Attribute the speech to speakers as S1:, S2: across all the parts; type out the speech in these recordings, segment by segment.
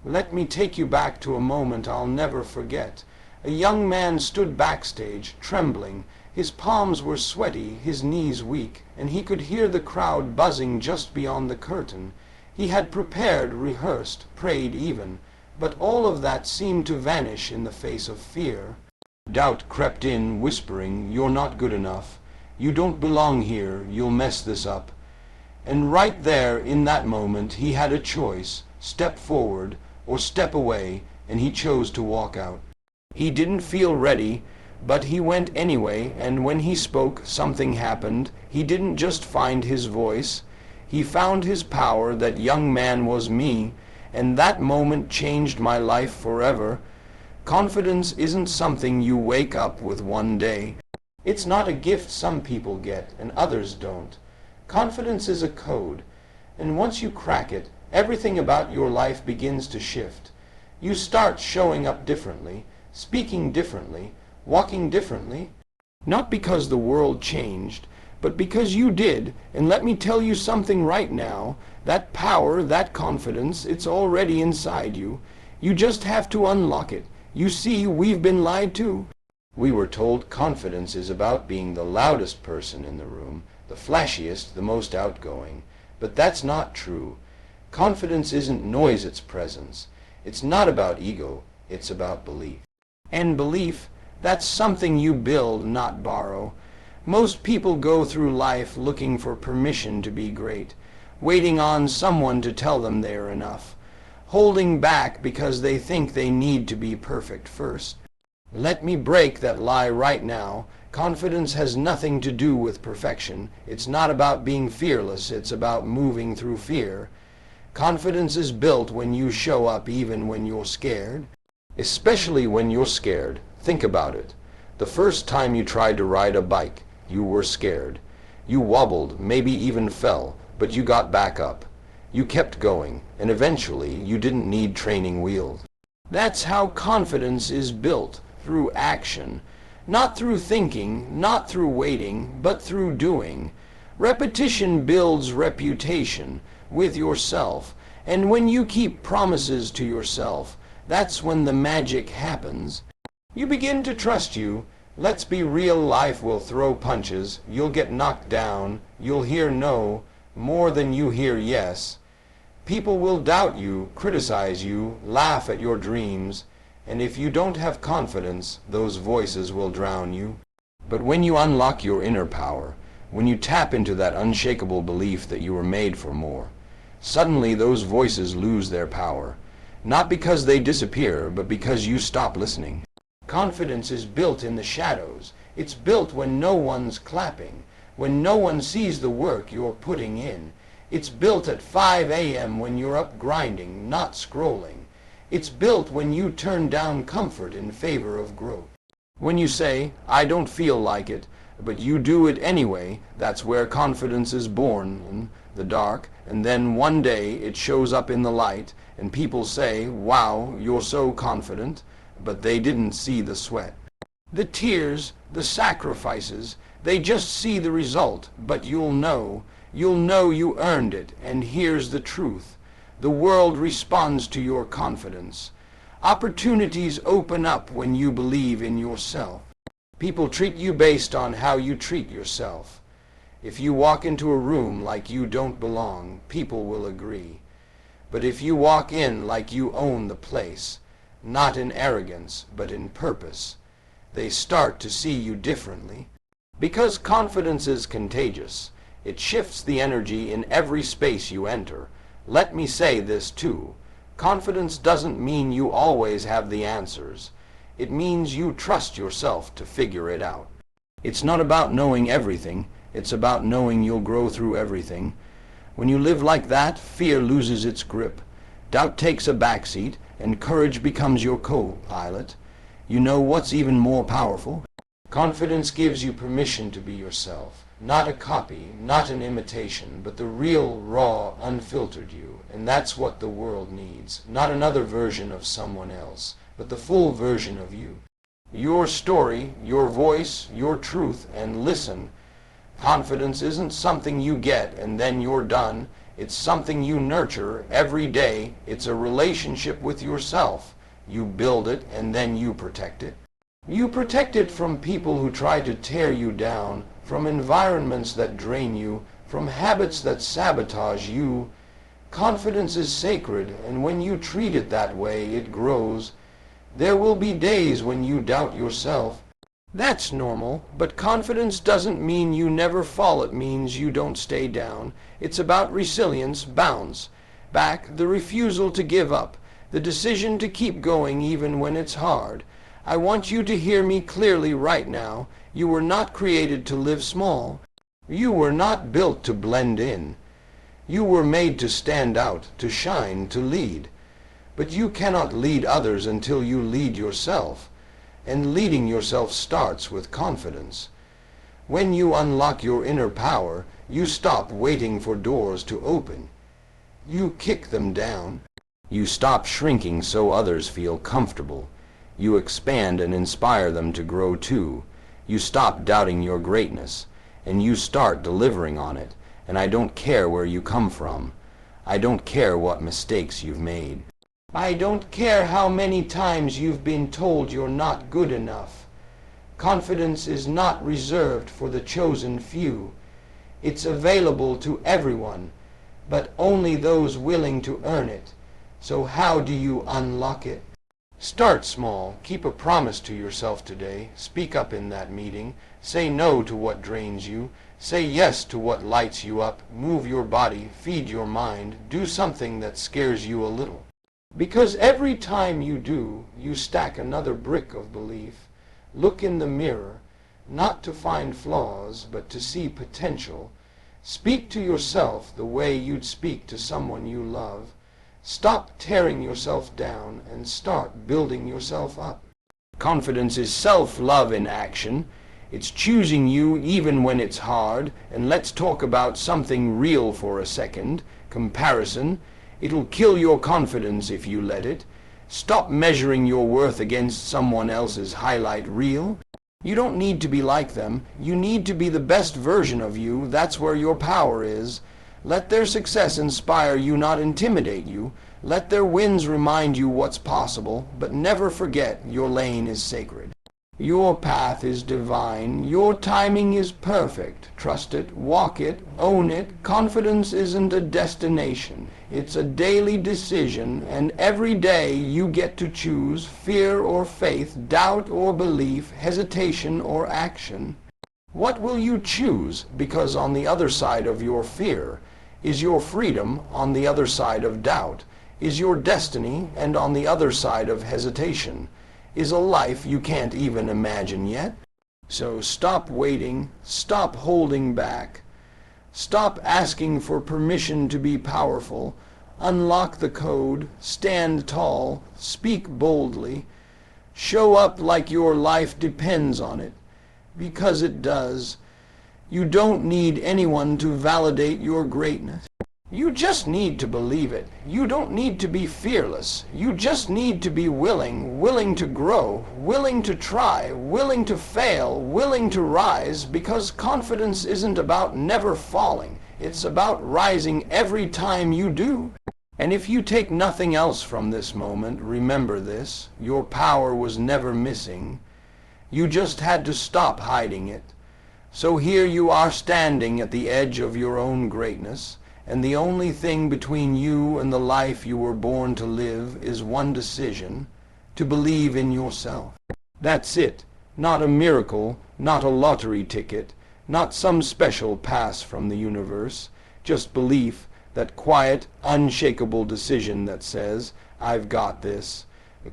S1: Let me take you back to a moment I'll never forget. A young man stood backstage, trembling. His palms were sweaty, his knees weak, and he could hear the crowd buzzing just beyond the curtain. He had prepared, rehearsed, prayed even, but all of that seemed to vanish in the face of fear. Doubt crept in, whispering, "You're not good enough. You don't belong here. You'll mess this up." And right there, in that moment, he had a choice: step forward or step away, and he chose to walk out. He didn't feel ready, but he went anyway, and when he spoke, something happened. He didn't just find his voice. He found his power. That young man was me, and that moment changed my life forever. Confidence isn't something you wake up with one day. It's not a gift some people get and others don't. Confidence is a code, and once you crack it, everything about your life begins to shift. You start showing up differently, speaking differently, walking differently. Not because the world changed, but because you did. And let me tell you something right now. That power, that confidence, it's already inside you. You just have to unlock it. You see, we've been lied to. We were told confidence is about being the loudest person in the room, the flashiest, the most outgoing. But that's not true. Confidence isn't noise, it's presence. It's not about ego, it's about belief. And belief, that's something you build, not borrow. Most people go through life looking for permission to be great, waiting on someone to tell them they're enough, holding back because they think they need to be perfect first. Let me break that lie right now. Confidence has nothing to do with perfection. It's not about being fearless, it's about moving through fear. Confidence is built when you show up even when you're scared. Especially when you're scared. Think about it. The first time you tried to ride a bike, you were scared. You wobbled, maybe even fell, but you got back up. You kept going, and eventually you didn't need training wheels. That's how confidence is built, through action. Not through thinking, not through waiting, but through doing. Repetition builds reputation with yourself, and when you keep promises to yourself, that's when the magic happens. You begin to trust you. Let's be real, life will throw punches. You'll get knocked down. You'll hear no more than you hear yes. People will doubt you, criticize you, laugh at your dreams. And if you don't have confidence, those voices will drown you. But when you unlock your inner power, when you tap into that unshakable belief that you were made for more, suddenly those voices lose their power. Not because they disappear, but because you stop listening. Confidence is built in the shadows. It's built when no one's clapping, when no one sees the work you're putting in. It's built at 5 a.m. when you're up grinding, not scrolling. It's built when you turn down comfort in favor of growth. When you say, "I don't feel like it," but you do it anyway, that's where confidence is born, in the dark, and then one day it shows up in the light, and people say, "Wow, you're so confident," but they didn't see the sweat, the tears, the sacrifices. They just see the result, but you'll know you earned it. And here's the truth. The world responds to your confidence. Opportunities open up when you believe in yourself. People treat you based on how you treat yourself. If you walk into a room like you don't belong, people will agree. But if you walk in like you own the place, not in arrogance, but in purpose, they start to see you differently. Because confidence is contagious. It shifts the energy in every space you enter. Let me say this too. Confidence doesn't mean you always have the answers. It means you trust yourself to figure it out. It's not about knowing everything. It's about knowing you'll grow through everything. When you live like that, fear loses its grip. Doubt takes a backseat, and courage becomes your co-pilot. You know what's even more powerful? Confidence gives you permission to be yourself. Not a copy, not an imitation, but the real, raw, unfiltered you. And that's what the world needs. Not another version of someone else, but the full version of you. Your story, your voice, your truth, and listen. Confidence isn't something you get and then you're done. It's something you nurture every day. It's a relationship with yourself. You build it and then you protect it. You protect it from people who try to tear you down, from environments that drain you, from habits that sabotage you. Confidence is sacred, and when you treat it that way, it grows. There will be days when you doubt yourself. That's normal, but confidence doesn't mean you never fall. It means you don't stay down. It's about resilience, bounce back, the refusal to give up, the decision to keep going even when it's hard. I want you to hear me clearly right now. You were not created to live small. You were not built to blend in. You were made to stand out, to shine, to lead. But you cannot lead others until you lead yourself. And leading yourself starts with confidence. When you unlock your inner power, you stop waiting for doors to open. You kick them down. You stop shrinking so others feel comfortable. You expand and inspire them to grow too. You stop doubting your greatness, and you start delivering on it. And I don't care where you come from. I don't care what mistakes you've made. I don't care how many times you've been told you're not good enough. Confidence is not reserved for the chosen few. It's available to everyone, but only those willing to earn it. So how do you unlock it? Start small. Keep a promise to yourself today. Speak up in that meeting. Say no to what drains you. Say yes to what lights you up. Move your body. Feed your mind. Do something that scares you a little. Because every time you do, you stack another brick of belief. Look in the mirror, not to find flaws, but to see potential. Speak to yourself the way you'd speak to someone you love. Stop tearing yourself down and start building yourself up. Confidence is self-love in action. It's choosing you even when it's hard. And let's talk about something real for a second. Comparison. It'll kill your confidence if you let it. Stop measuring your worth against someone else's highlight reel. You don't need to be like them. You need to be the best version of you. That's where your power is. Let their success inspire you, not intimidate you. Let their wins remind you what's possible, but never forget your lane is sacred. Your path is divine. Your timing is perfect. Trust it, walk it, own it. Confidence isn't a destination. It's a daily decision, and every day you get to choose fear or faith, doubt or belief, hesitation or action. What will you choose? Because on the other side of your fear is your freedom, on the other side of doubt is your destiny, and on the other side of hesitation is a life you can't even imagine yet. So stop waiting, stop holding back, stop asking for permission to be powerful, unlock the code, stand tall, speak boldly, show up like your life depends on it, because it does. You don't need anyone to validate your greatness. You just need to believe it. You don't need to be fearless. You just need to be willing to grow, willing to try, willing to fail, willing to rise, because confidence isn't about never falling. It's about rising every time you do. And if you take nothing else from this moment, remember this: your power was never missing. You just had to stop hiding it. So here you are standing at the edge of your own greatness. And the only thing between you and the life you were born to live is one decision: to believe in yourself. That's it. Not a miracle, not a lottery ticket, not some special pass from the universe. Just belief, that quiet, unshakable decision that says, I've got this.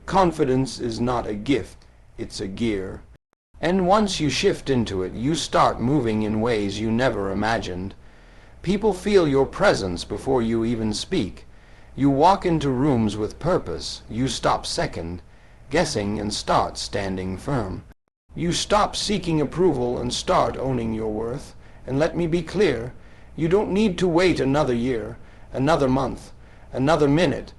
S1: Confidence is not a gift, it's a gear. And once you shift into it, you start moving in ways you never imagined. People feel your presence before you even speak. You walk into rooms with purpose. You stop second guessing and start standing firm. You stop seeking approval and start owning your worth. And let me be clear, you don't need to wait another year, another month, another minute.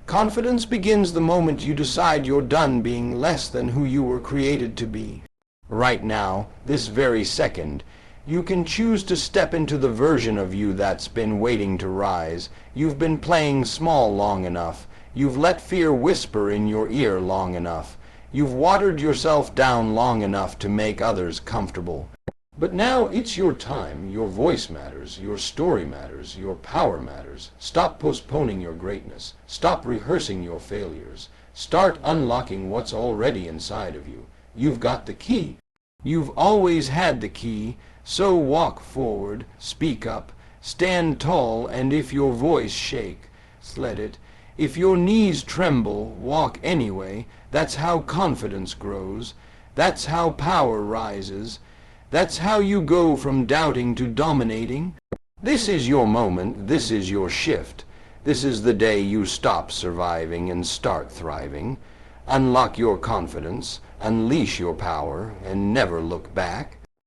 S1: Confidence begins the moment you decide you're done being less than who you were created to be. Right now, this very second, You can choose to step into the version of you that's been waiting to rise. You've been playing small long enough. You've let fear whisper in your ear long enough. You've watered yourself down long enough to make others comfortable. But now it's your time. Your voice matters. Your story matters. Your power matters. Stop postponing your greatness. Stop rehearsing your failures. Start unlocking what's already inside of you. You've got the key. You've always had the key. So walk forward, speak up, stand tall, and if your voice shake, let it. If your knees tremble, walk anyway. That's how confidence grows. That's how power rises. That's how you go from doubting to dominating. This is your moment. This is your shift. This is the day you stop surviving and start thriving. Unlock your confidence, unleash your power, and never look back.